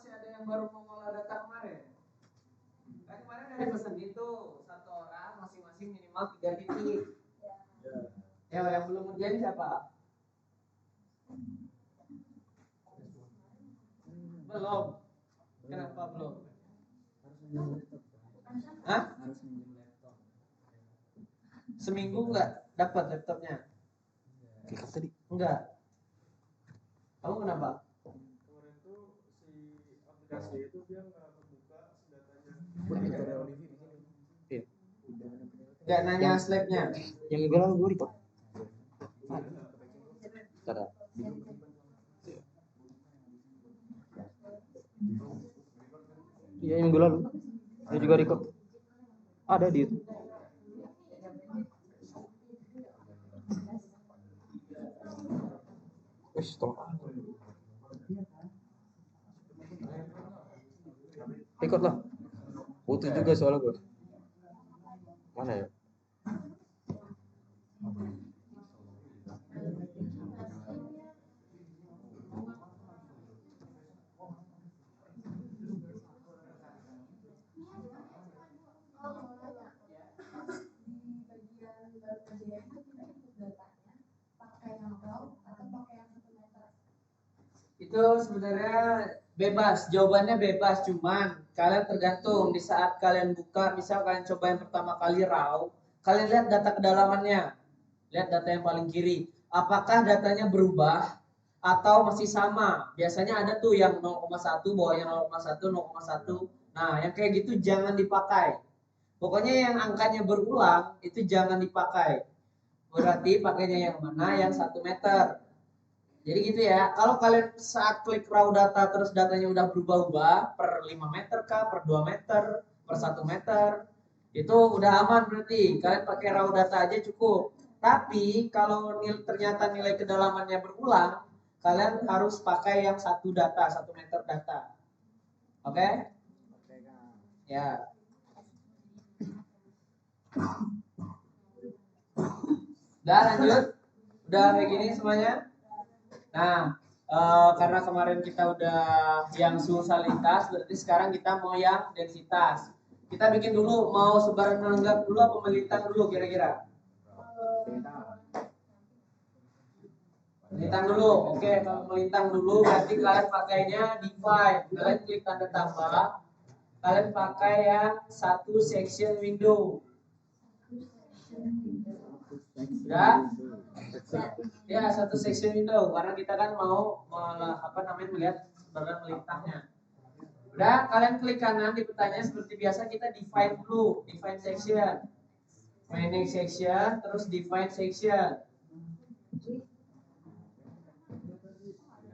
masih ada yang baru mau ngolah data kemarin? Kan kemarin udah dipesenin tuh satu orang masing-masing minimal 3 titik. Ya, yang belum ujian siapa? Belum. Kenapa belum? Hah? Seminggu nggak dapat laptopnya? Tadi? Enggak. Kamu kenapa? Kemarin tuh si aplikasi itu dia nggak buka datanya. Iya. Nggak nanya slide-nya. Yang minggu lalu gue record. Cara. Iya, yang minggu lalu. Dia juga record. Ada di YouTube. Tolong. Record lah. Butuh juga soalnya gue. Mana ya? Itu sebenarnya bebas, jawabannya bebas, cuman kalian tergantung di saat kalian buka, misal kalian coba yang pertama kali raw, kalian lihat data kedalamannya, lihat data yang paling kiri, apakah datanya berubah atau masih sama? Biasanya ada tuh yang 0,1 bawahnya 0,1, 0,1. Nah, yang kayak gitu jangan dipakai. Pokoknya yang angkanya berulang itu jangan dipakai. Berarti pakainya yang mana? Yang 1 meter. Jadi gitu ya, kalau kalian saat klik raw data terus datanya udah berubah-ubah per 5 meter kah, per 2 meter, per 1 meter, itu udah aman berarti. Kalian pakai raw data aja cukup. Tapi kalau ternyata nilai kedalamannya berulang, kalian harus pakai yang 1 data, 1 meter data. Oke? Ya. Udah lanjut? Udah kayak gini semuanya? Nah, karena kemarin kita udah yang suhu salinitas, berarti sekarang kita mau yang densitas. Kita bikin dulu, mau sebaran menenggak dulu apa melintang dulu kira-kira? Melintang dulu, oke. Kalau melintang dulu berarti kalian pakainya divide. Kalian klik tanda tambah, kalian pakai yang 1 section window. Udah? Ya, 1 section window karena kita kan mau melihat sebaran melintangnya. Udah, kalian klik kanan di petanya seperti biasa, kita define dulu, define section, manage section, terus define section.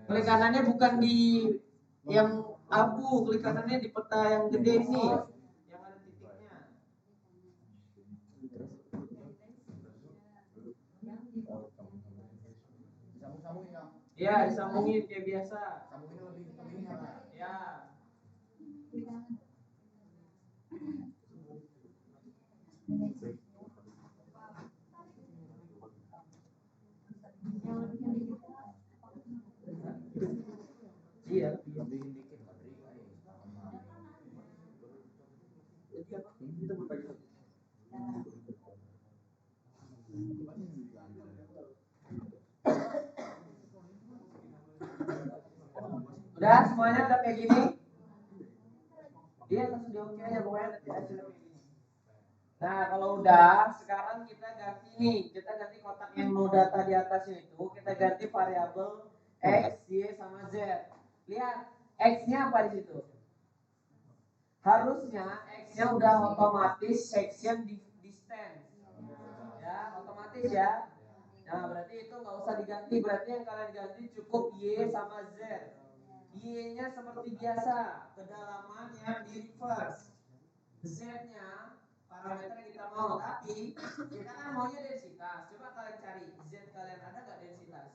Klik kanannya bukan di yang abu, klik kanannya di peta yang gede ini, yang ada titiknya. Ya, disambungin kayak biasa. Ya. Iya. Udah semuanya udah kayak gini. Dia langsung di oke aja pokoknya nanti hasilnya kayak gini. Nah kalau udah, sekarang kita ganti nih, kita ganti kotak yang no data di atasnya itu, kita ganti variabel x, y sama z. Lihat x-nya apa di situ? Harusnya x-nya udah otomatis section distance. Ya, otomatis ya. Nah, berarti itu nggak usah diganti, berarti yang kalian ganti cukup y sama z. Y-nya seperti biasa, kedalaman yang di reverse. Z-nya parameter yang kita mau, tapi kita kan maunya densitas. Coba kalian cari Z kalian ada nggak densitas?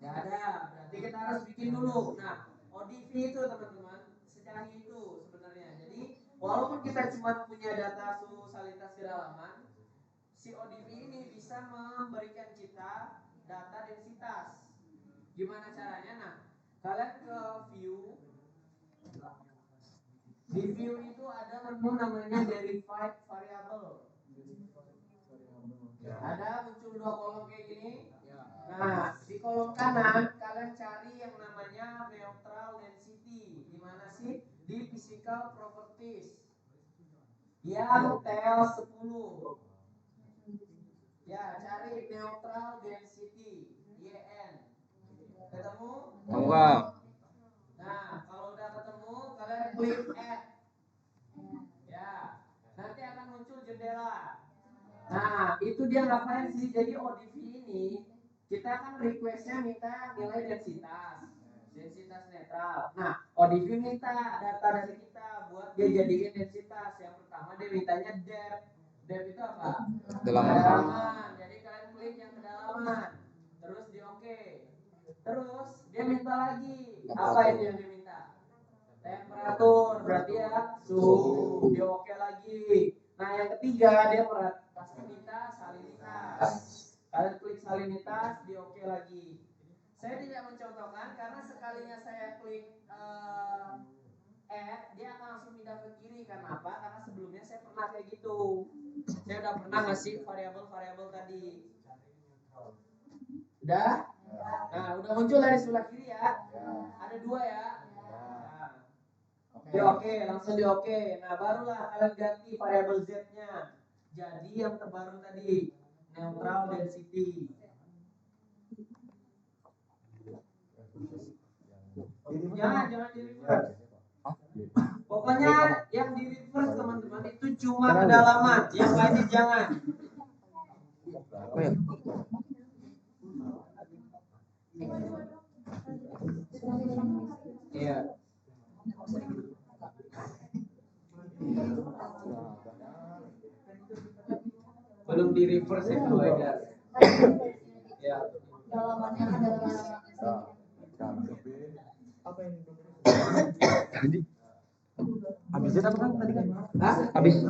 Nggak ada. Berarti kita harus bikin dulu. Nah, ODV itu teman-teman secanggih itu sebenarnya. Jadi walaupun kita cuma punya data suhu salinitas kedalaman, si ODV ini bisa memberikan kita data densitas. Gimana caranya? Nah, kalian ke view, Di view itu ada menu namanya derived variable. Ada muncul dua kolom kayak gini. Nah, di kolom kanan kalian cari yang namanya neutral density. Di mana sih? Di physical properties. Yang tel 10. Ya, cari neutral density, YN. Ketemu? Enggak. Nah, kalau udah ketemu, kalian klik add. Ya, nanti akan muncul jendela. Nah, itu dia ngapain sih? Jadi ODV ini, kita kan requestnya minta nilai densitas netral. Nah, ODV minta data dari kita buat dia jadiin densitas. Yang pertama dia mintanya depth. Depth itu apa? Kedalaman. Jadi kalian klik yang kedalaman. Terus di oke. Terus dia minta lagi. Apa itu yang dia minta? Temperatur, berarti ya suhu. Dia oke lagi. Nah, yang ketiga dia pasti minta salinitas. Kalian klik salinitas, di oke lagi. Saya tidak mencontohkan karena sekalinya saya klik add, dia akan langsung pindah ke kiri. Karena apa? Karena sebelumnya saya pernah kayak gitu. Saya udah pernah ngasih variabel tadi. Udah? Nah, udah muncul dari sebelah kiri ya. Ada dua ya. Di oke, langsung di oke. Nah, barulah kalian ganti variabel z-nya. Jadi yang terbaru tadi, neutral density. Jangan di reverse. Pokoknya yang di reverse teman-teman itu cuma kedalaman, yang lainnya jangan. Apa ya? Iya. Belum di reverse ya kalau ada. Ya. Dalamannya adalah Jadi habis Z apa kan tadi kan? Hah? Habis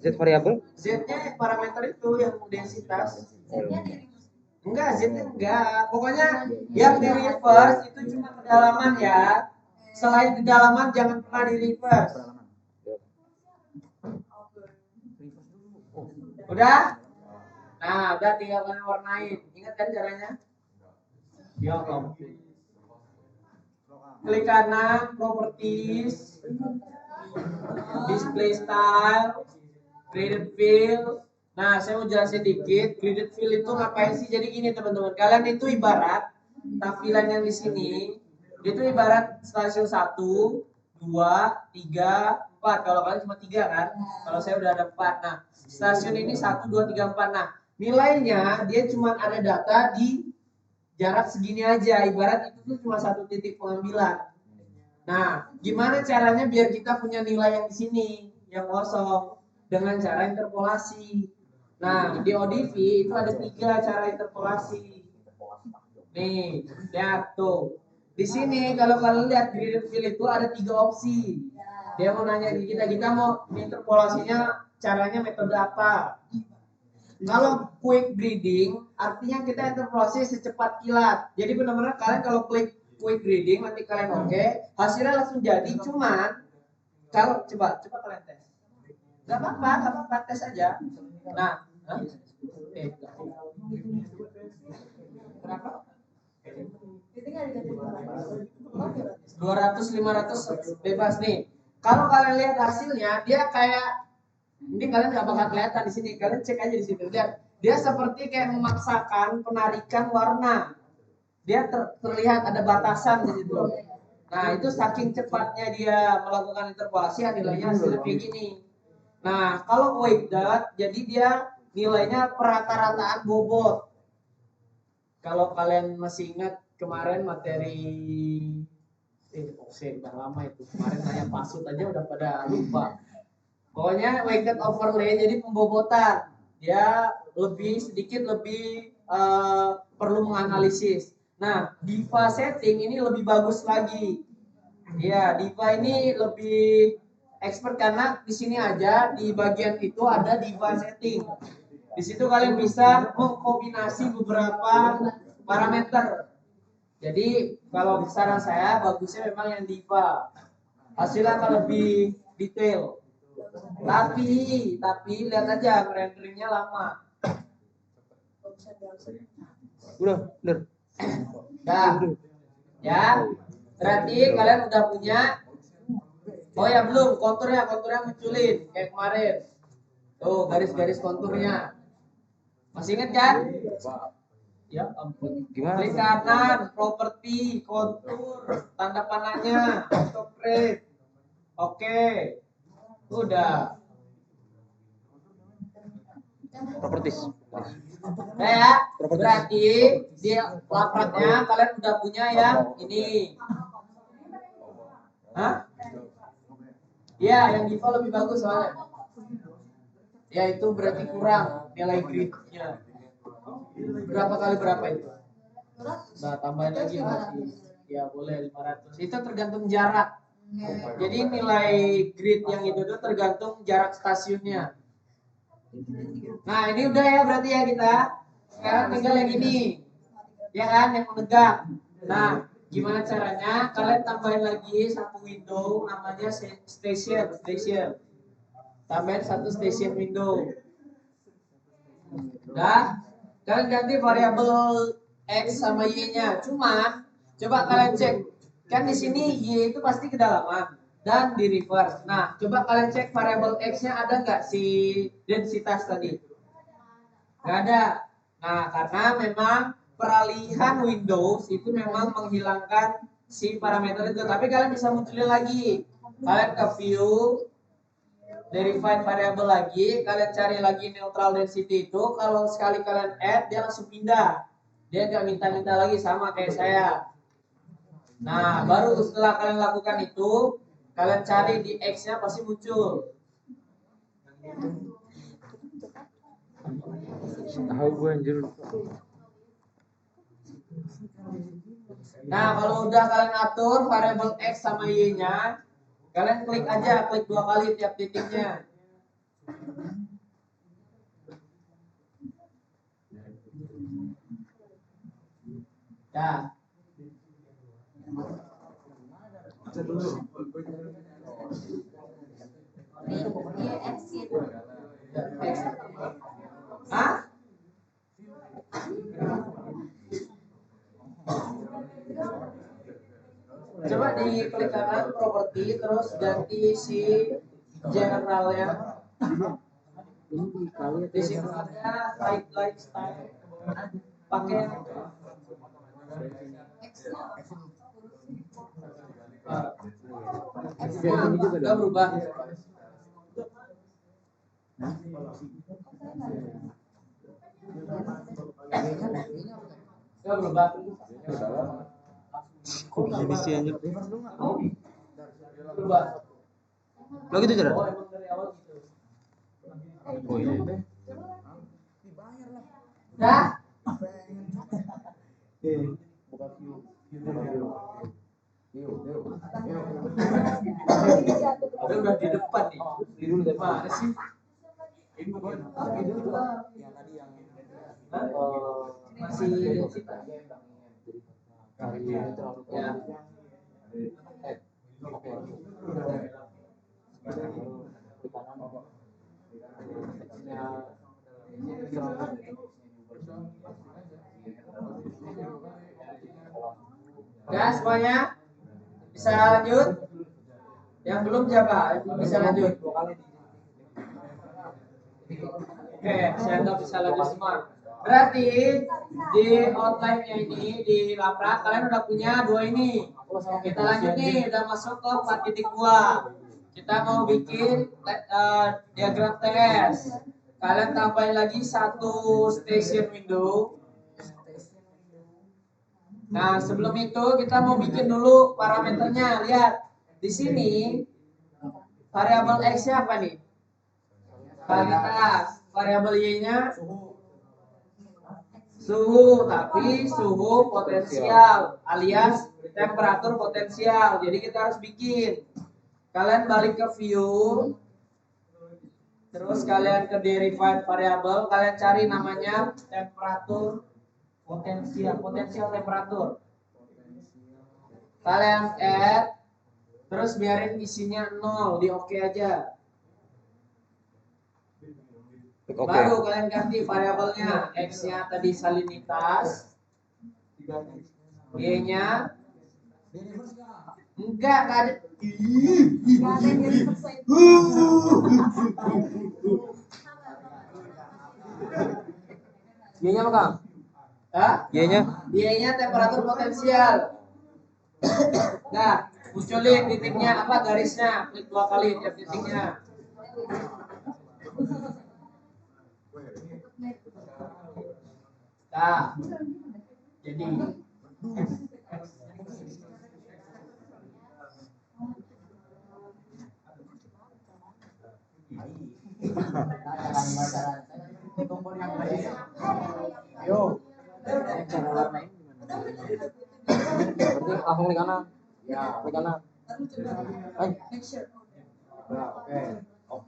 Z variabel? Z-nya parameter itu yang densitas. Enggak, Z-nya enggak. Pokoknya yang di reverse itu cuma kedalaman ya. Selain kedalaman jangan pernah di reverse. Udah? Nah, udah tinggal kalian warnain. Ingat kan caranya? Ya, klik kanan, properties, display style, graded fill. Nah, saya mau jelasin dikit. Graded fill itu ngapain sih? Jadi gini teman-teman, kalian itu ibarat tampilan yang di sini itu ibarat stasiun 1, 2, 3, 4. Kalau kalian cuma 3 kan? Kalau saya udah ada 4. Nah, stasiun ini 1, 2, 3, 4. Nah, nilainya dia cuma ada data di jarak segini aja. Ibarat itu tuh cuma satu titik pengambilan. Nah, gimana caranya biar kita punya nilai yang di sini, yang kosong, dengan cara interpolasi. Nah, di ODV itu ada 3 cara interpolasi. Nih, lihat tuh. Di sini kalau kalian lihat graded fill itu ada 3 opsi. Dia mau nanya ke kita mau interpolasinya caranya metode apa? Kalau quick grading artinya kita interpolasi secepat kilat. Jadi benar-benar kalian kalau klik quick grading nanti kalian oke, hasilnya langsung jadi. Cuman kalau coba kalian tes. Gak apa-apa tes aja. Nah, berapa? 200 500 bebas nih. Kalau kalian lihat hasilnya dia kayak ini, kalian nggak bakal kelihatan di sini. Kalian cek aja di situ. Lihat, dia seperti kayak memaksakan penarikan warna. Dia terlihat ada batasan di situ. Nah, itu saking cepatnya dia melakukan interpolasi, nilainya hasilnya kayak gini. Nah, kalau weight dot, jadi dia nilainya perata-rataan bobot. Kalau kalian masih ingat kemarin materi udah lama itu. Kemarin nanya pasut aja udah pada lupa. Pokoknya weighted overlay jadi pembobotan. Dia sedikit lebih perlu menganalisis. Nah, Diva setting ini lebih bagus lagi. Ya, Diva ini lebih expert karena di sini aja di bagian itu ada Diva setting. Di situ kalian bisa mengkombinasi beberapa parameter. Jadi kalau saran saya bagusnya memang yang Diva. Hasilnya akan lebih detail. Tapi lihat aja renderingnya lama. Udah, bener. Nah, ya, berarti kalian udah punya. Oh ya belum, konturnya munculin kayak kemarin. Tuh garis-garis konturnya. Masih inget kan? Ya ampun. Gimana? Klik kanan, properti, kontur, tanda panahnya, autocrate. Oke. Udah. Properties. Nah ya, berarti di lapratnya kalian udah punya yang ini. Hah? Ya, yang default lebih bagus soalnya. Ya itu berarti kurang nilai gridnya. Berapa kali berapa itu? Nah, tambahin lagi masih. Ya boleh 500. Itu tergantung jarak. Jadi nilai grid yang itu tuh tergantung jarak stasiunnya. Nah ini udah ya berarti ya kita. Sekarang tinggal yang ini. Ya kan yang menegak. Nah gimana caranya? Kalian tambahin lagi satu window namanya station. Tambahin satu station window. Nah kalian ganti variabel x sama y-nya. Cuman coba kalian cek kan di sini y itu pasti kedalaman dan di reverse. Nah coba kalian cek variabel x-nya ada nggak si densitas tadi? Nggak ada. Nah karena memang peralihan Windows itu memang menghilangkan si parameter itu. Tapi kalian bisa munculin lagi. Kalian ke view, define variable lagi, kalian cari lagi neutral density itu. Kalau sekali kalian add, dia langsung pindah. Dia nggak minta-minta lagi sama kayak saya. Nah, baru setelah kalian lakukan itu, kalian cari di X-nya pasti muncul. Tahu gue anjir. Nah, kalau udah kalian atur variabel X sama Y-nya, kalian klik aja, klik 2 kali tiap titiknya. Ya. Hah? Coba diklik kanan properti terus ganti si generalnya. Di sini ada light style. Pakai udah berubah. Udah berubah. Kok gini sih anjir? Berubah. Lo gitu cara? Oh, emang dari awal gitu. Oh iya. Dah. Udah di depan nih. Di dulu deh. Mana sih? Masih densita. Ya. Udah semuanya? Bisa lanjut? Yang belum siapa? Yang belum bisa lanjut? Oke, saya anggap bisa lanjut semua. Berarti di outline-nya ini di laprak kalian udah punya dua ini. Kita lanjut nih, udah masuk ke 4.2. Kita mau bikin diagram TS. Kalian tambahin lagi satu station window. Nah, sebelum itu kita mau bikin dulu parameternya. Lihat, di sini variabel X-nya apa nih? Kualitas. Variabel Y-nya suhu, tapi suhu potensial alias temperatur potensial. Jadi kita harus bikin. Kalian balik ke view, terus kalian ke define variable, kalian cari namanya temperatur potensial temperatur. Kalian add, Terus biarin isinya 0, di oke aja. Oke. Baru kalian ganti variabelnya, X-nya tadi salinitas, Y-nya enggak ada. Nggak ada yang reverse itu. Y-nya apa, Kang? Hah? Y-nya? Y-nya temperatur potensial. Nah, munculin titiknya apa garisnya, klik 2 kali tiap titiknya. Nah, jadi Ayo. Cara warnain gimana? Berarti langsung klik kanan. Ya, klik kanan.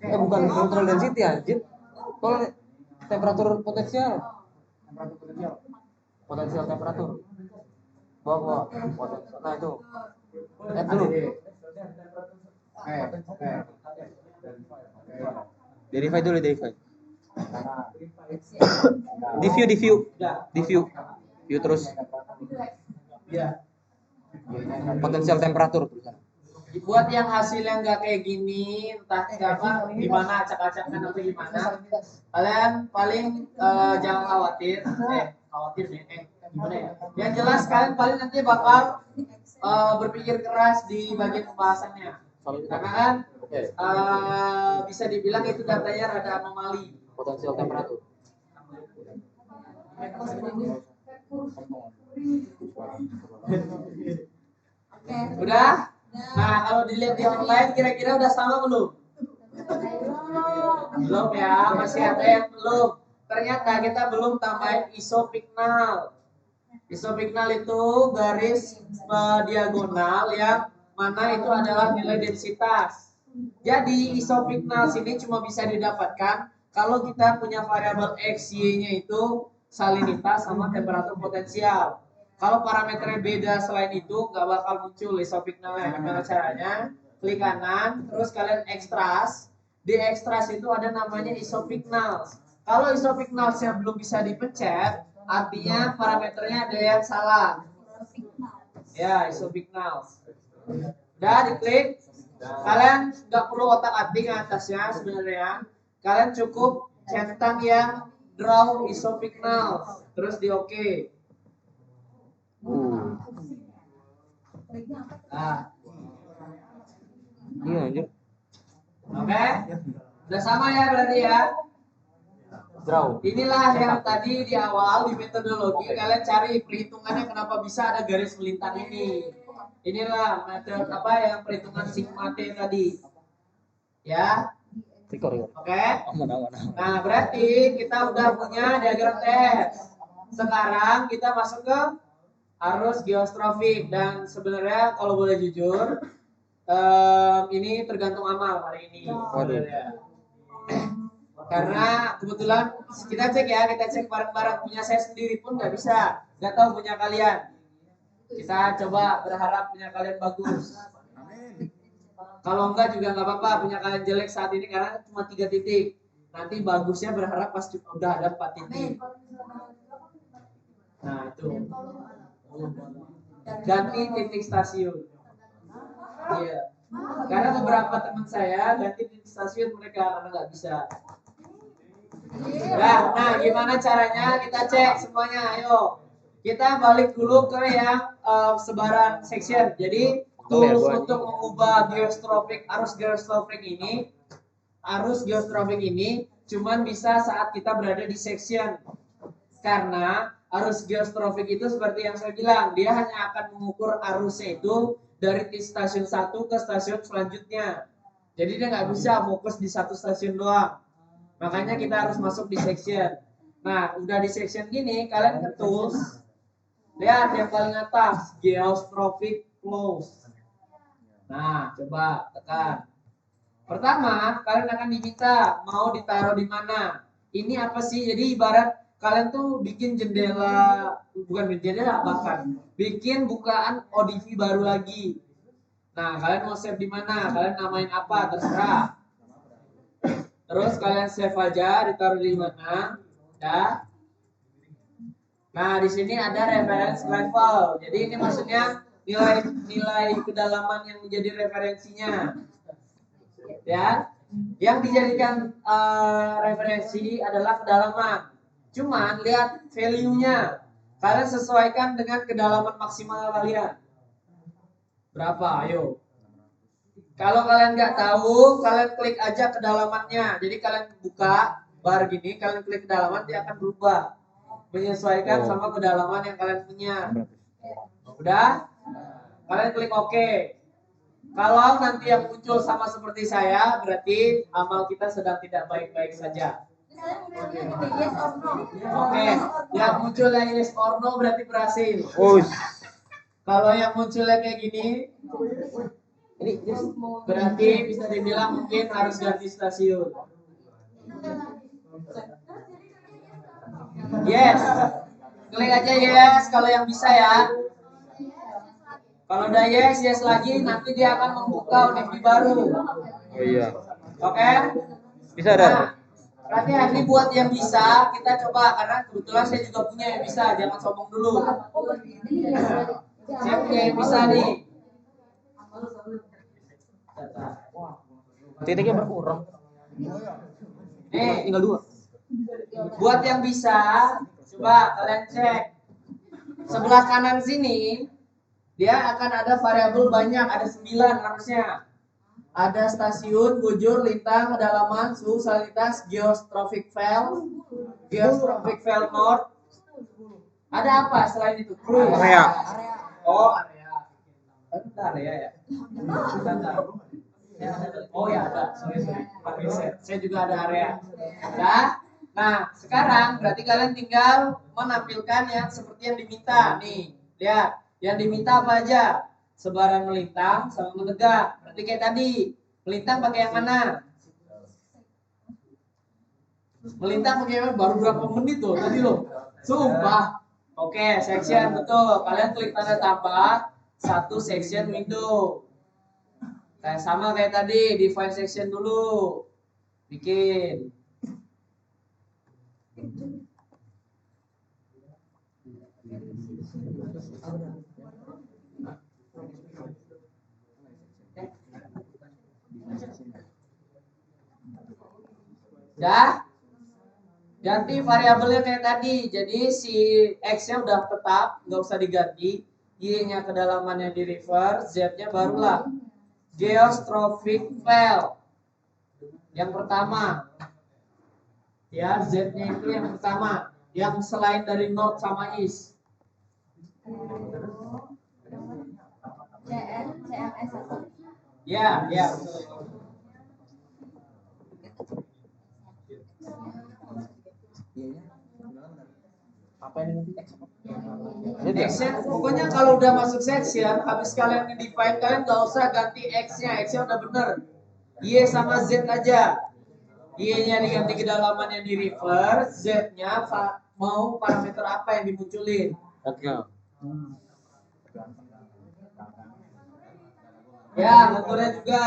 Bukan control density anjir. Kalau temperatur potensial. Potensial temperatur. Bawah. Potensial. Nah itu. Lihat dulu. Oke. Verify dulu, verify. Di view. View terus. ya, Potensial temperatur tulisan. buat yang hasilnya nggak kayak gini, entah apa gimana acak-acakan atau gimana, kalian paling jangan khawatir, gimana ya? Yang jelas kalian paling nanti bakal berpikir keras di bagian pembahasannya, karena kan bisa dibilang itu datanya rada anomali. Potensial temperatur. Udah? Nah, kalau dilihat di online kira-kira udah sama belum? Belum ya, masih ada yang belum. Ternyata kita belum tambahin isopignal. Isopignal itu garis diagonal yang mana itu adalah nilai densitas. Jadi isopignal sini cuma bisa didapatkan kalau kita punya variabel X, Y-nya itu salinitas sama temperatur potensial. Kalau parameternya beda selain itu nggak bakal muncul isopignalnya. Gimana caranya? Klik kanan, terus kalian ekstras. Di ekstras itu ada namanya isopignal. Kalau isopignalnya belum bisa dipencet, artinya parameternya ada yang salah. Ya, isopignal. Udah diklik. Kalian nggak perlu otak-atik atasnya sebenarnya. Kalian cukup centang yang draw isopignal, terus di oke. Nah, Iya anjir. oke? Udah sama ya berarti ya. Draw. Inilah yang tadi di awal di metodologi kalian cari perhitungannya kenapa bisa ada garis melintang ini. Inilah metode apa yang perhitungan sigma T tadi. Ya. Record. Oke? Aman. Nah, berarti kita udah punya diagram tes. Sekarang kita masuk ke arus geostrofik, dan sebenarnya kalau boleh jujur ini tergantung amal hari ini. Waduh. Karena kebetulan kita cek bareng-bareng, punya saya sendiri pun nggak bisa, nggak tahu punya kalian. Kita coba berharap punya kalian bagus. Kalau enggak juga nggak apa-apa punya kalian jelek saat ini karena cuma 3 titik. Nanti bagusnya berharap pas udah ada 4 titik. Nah itu. Ganti titik stasiun. Iya. Karena beberapa teman saya ganti titik stasiun mereka karena nggak bisa. Nah, gimana caranya? Kita cek semuanya. Ayo. Kita balik dulu ke yang sebaran section. Jadi tools untuk mengubah arus geostrofik ini cuman bisa saat kita berada di section. Karena arus geostrofik itu seperti yang saya bilang, dia hanya akan mengukur arusnya itu dari stasiun 1 ke stasiun selanjutnya. Jadi dia nggak bisa fokus di satu stasiun doang. Makanya kita harus masuk di section. Nah, udah di section gini, kalian ke tools. Lihat yang paling atas, geostrophic flows. Nah, coba tekan. Pertama, kalian akan diminta mau ditaruh di mana. Ini apa sih? Jadi ibarat kalian tuh bikin bikin bukaan ODV baru lagi. Nah, kalian mau save di mana? Kalian namain apa? Terserah. Terus kalian save aja, ditaruh di mana? Ya. Nah, di sini ada reference level. Jadi ini maksudnya nilai kedalaman yang menjadi referensinya. Ya. Yang dijadikan referensi adalah kedalaman. Cuman lihat value-nya. Kalian sesuaikan dengan kedalaman maksimal kalian. Berapa? Ayo. Kalau kalian nggak tahu, kalian klik aja kedalamannya. Jadi kalian buka bar gini, kalian klik kedalaman, dia akan berubah menyesuaikan sama kedalaman yang kalian punya. Udah? Kalian klik OK. Kalau nanti yang muncul sama seperti saya, berarti amal kita sedang tidak baik-baik saja. Oke, yang munculnya yes or no berarti berhasil. Kalau yang munculnya kayak gini, ini berarti bisa dibilang mungkin harus ganti stasiun. Yes, klik aja yes kalau yang bisa ya. Kalau udah yes lagi, nanti dia akan membuka univ baru. Oh iya. Oke? Bisa ada. Nah, berarti ini buat yang bisa kita coba karena kebetulan saya juga punya yang bisa, jangan sombong dulu. Saya punya yang bisa nih. Titiknya berkurang. Nih, Tinggal 2. buat yang bisa, coba kalian cek. Sebelah kanan sini, dia akan ada variabel banyak, ada 9 harusnya. Ada stasiun, bujur, lintang, kedalaman, suhu, salinitas, geostrophic fail, north. Ada apa selain itu? Area. Oh, area. Ada area ya? Oh ya ada. Sorry. Saya juga ada area. Nah, sekarang berarti kalian tinggal menampilkan yang seperti yang diminta. Nih, lihat. Yang diminta apa aja? Sebaran melintang sama menegak. Berarti kayak tadi, melintang pakai yang mana? Melintang pakai yang mana? Baru berapa menit tuh tadi loh. Sumpah. Oke, section betul. Kalian klik tanda tambah, 1 section window. Kayak sama kayak tadi, define section dulu. Bikin. Dah, ganti variabelnya kayak tadi. Jadi si X-nya udah tetap, nggak usah diganti. Y-nya kedalamannya di reverse, Z-nya barulah geostrophic fail. Yang pertama, ya Z-nya itu yang pertama, yang selain dari north sama east. Ya, betul. Apa ini? X-nya, pokoknya kalau udah masuk section, habis kalian define, kalian nggak usah ganti X-nya udah bener. Y sama Z aja. Y-nya diganti kedalamannya di reverse, Z-nya mau parameter apa yang dimunculin. Oke. Ya, motornya juga.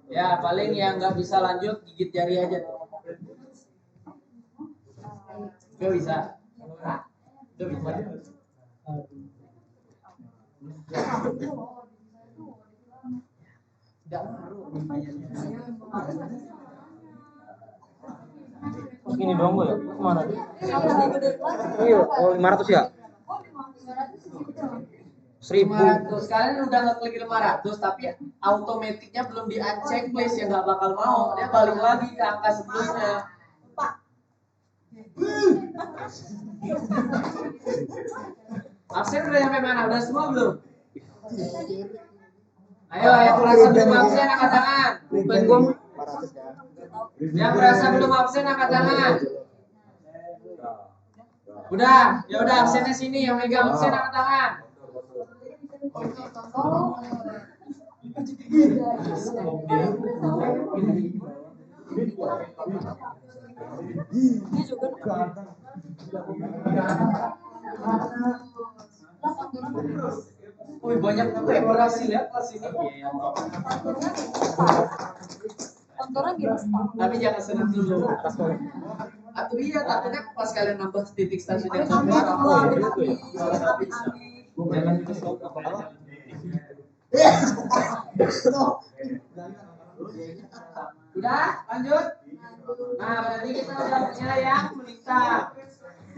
Ya, paling yang nggak bisa lanjut gigit jari aja. Gak bisa. Gak bisa. Tidak ngaruh. Ini doang gue ya? Kemana? Iya, oh 500 ya? 1000. Kalian udah ngeklik 500 tapi automaticnya belum di uncheck please, ya nggak bakal mau, dia balik lagi ke angka sebelumnya. Absen udah sampai mana? Udah semua belum? Ayo yang merasa belum absen angkat tangan. Yang merasa belum absen angkat tangan. Udah, ya udah absennya sini, yang megang absen angkat tangan. Ini juga Wih, banyak juga yang berhasil ya kelas ini. Konturnya biasa. Tapi jangan senang dulu. Atau iya, takutnya pas kalian nambah titik stasiun yang sama. Jangan kesel. Udah, lanjut. Nah, berarti kita udah punya yang melintang.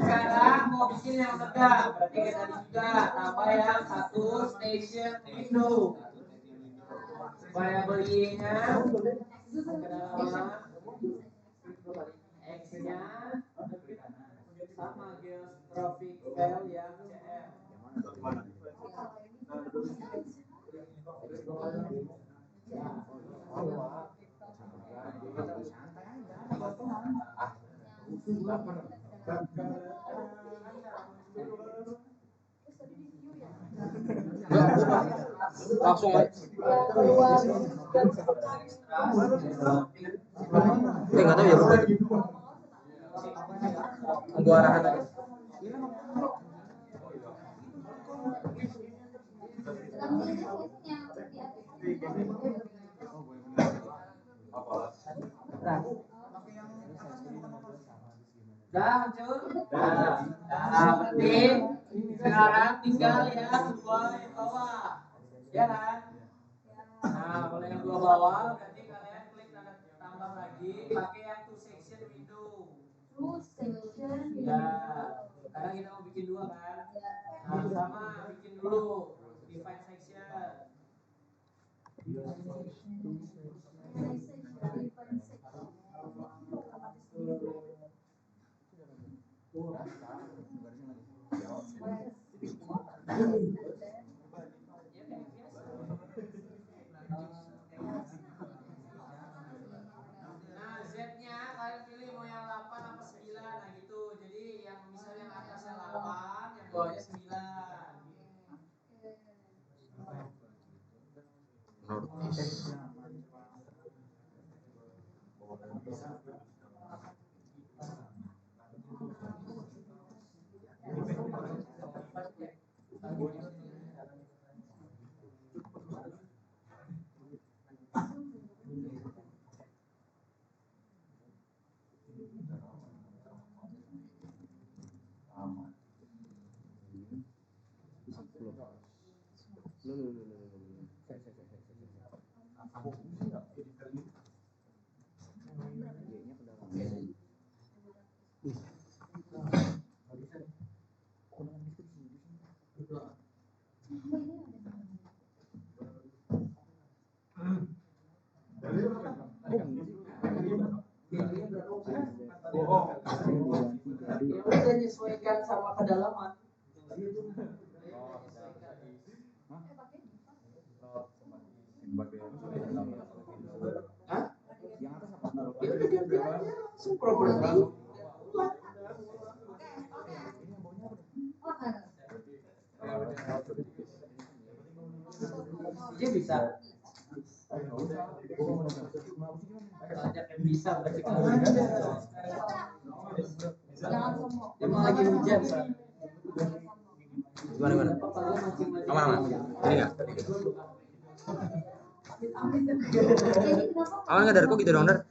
Sekarang mau bikin yang tegak. Berarti kayak tadi juga tambah yang satu station window. Variabelnya kedalaman X-nya sama geostrophic file yang CM. Langsung aja. Nggak tahu ya bro. Tunggu arahan aja. Dah, muncul. Nah, berarti sekarang tinggal yang dua yang bawah, ya kan? Nah, kalau yang dua bawah, berarti kalian klik tanda tambah lagi, pakai yang two section window. Ya, sekarang kita mau bikin dua kan? Nah, sama bikin dulu define section. Nah, Z-nya kalian pilih mau yang 8 apa 9, nah gitu. Jadi yang misalnya yang atasnya 8, yang bawahnya 9. Ya udah menyesuaikan sama kedalaman. Hah? Ya udah ganti aja langsung properti. Dia bisa. Banyak yang bisa berarti kalau emang lagi hujan kan? Gimana? Aman. Ini nggak? Aman nggak Dar? Kok gitu dong Dar?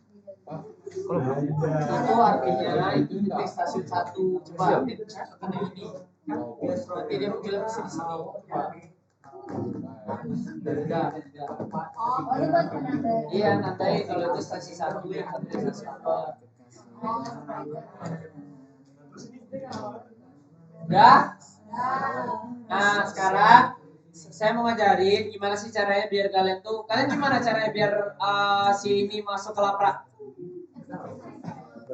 Kalau belum. Itu artinya itu di stasiun 1. Coba tekan yang ini. Berarti dia mengkilat di sini. Udah. Iya, nanti kalau itu stasiun 1 yang satu stasiun apa? Udah? Nah, sekarang saya mau ngajarin gimana sih caranya biar kalian gimana caranya biar si ini masuk ke laprak?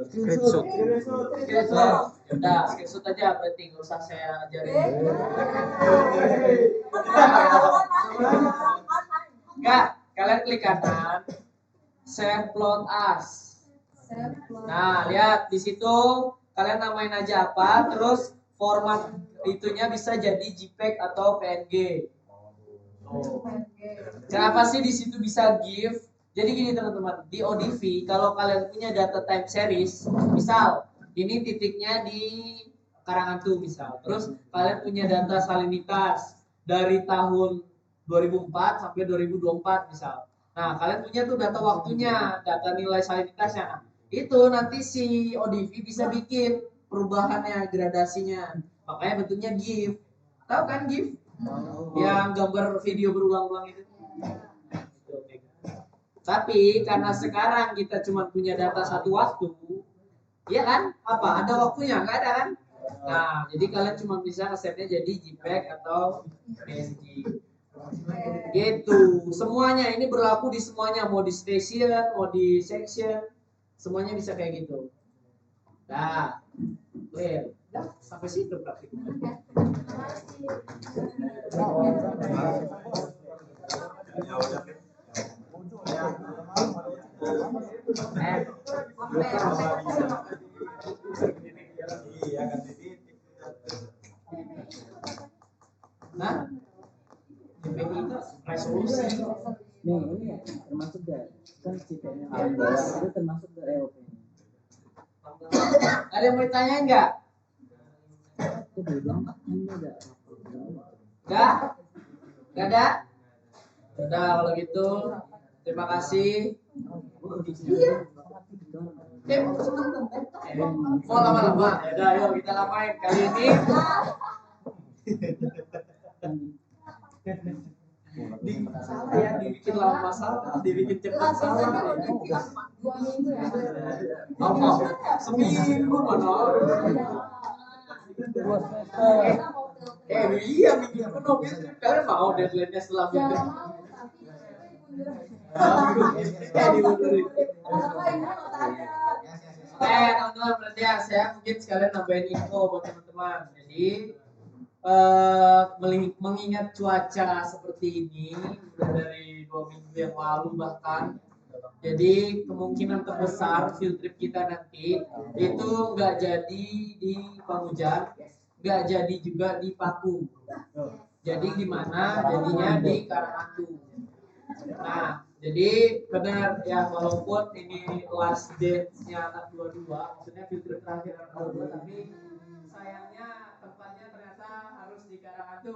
Screenshot. Udah, screenshot aja berarti nggak usah saya ajarin. Enggak, kalian klik kanan, save plot as. Nah, lihat di situ kalian namain aja apa, terus format itunya bisa jadi JPEG atau PNG. Kenapa sih di situ bisa GIF? Jadi gini teman-teman, di ODV kalau kalian punya data time series, misal ini titiknya di Karangantu misal, terus kalian punya data salinitas, dari tahun 2004 sampai 2024 misal. Nah, kalian punya tuh data waktunya, data nilai salinitasnya. Nah, itu nanti si ODV bisa bikin perubahannya, gradasinya. Makanya bentuknya GIF. Tahu kan GIF? Yang gambar video berulang-ulang itu. Tapi karena sekarang kita cuma punya data satu waktu, iya kan? Apa? Ada waktunya? Nggak ada kan? Nah, jadi kalian cuma bisa nge-save-nya jadi JPEG atau PNG. Gitu. Semuanya ini berlaku di semuanya, mau di station, mau di section, semuanya bisa kayak gitu. Nah, clear. Nah, sampai situ praktiknya. Nah, JPEG itu resolusi. Nih ini termasuk gak kan CPM yang paling bawah itu termasuk ke EOP. Ada yang mau ditanyain nggak? Itu bilang ini ada. Nggak? Nggak ada? Udah kalau gitu, terima kasih. Mau lama-lama? Ya udah, yuk kita lamain kali ini. Salah ya, dibikin lama salah, dibikin cepat salah. 2 minggu ya. Apa? Seminggu mana? Iya minggu penuh. Kalian mau deadline-nya setelah minggu? Dimundurin. Teman-teman berarti ya, saya mungkin sekalian nambahin info buat teman-teman. Jadi mengingat cuaca seperti ini udah dari 2 minggu yang lalu bahkan, jadi kemungkinan terbesar field trip kita nanti itu nggak jadi di Pamujan, nggak jadi juga di Paku. Jadi di mana? Jadinya di Karangatu. Nah, jadi benar ya, walaupun ini last date-nya anak 22, maksudnya field trip terakhir anak 22, tapi sayangnya tempatnya ternyata harus di Karangatu.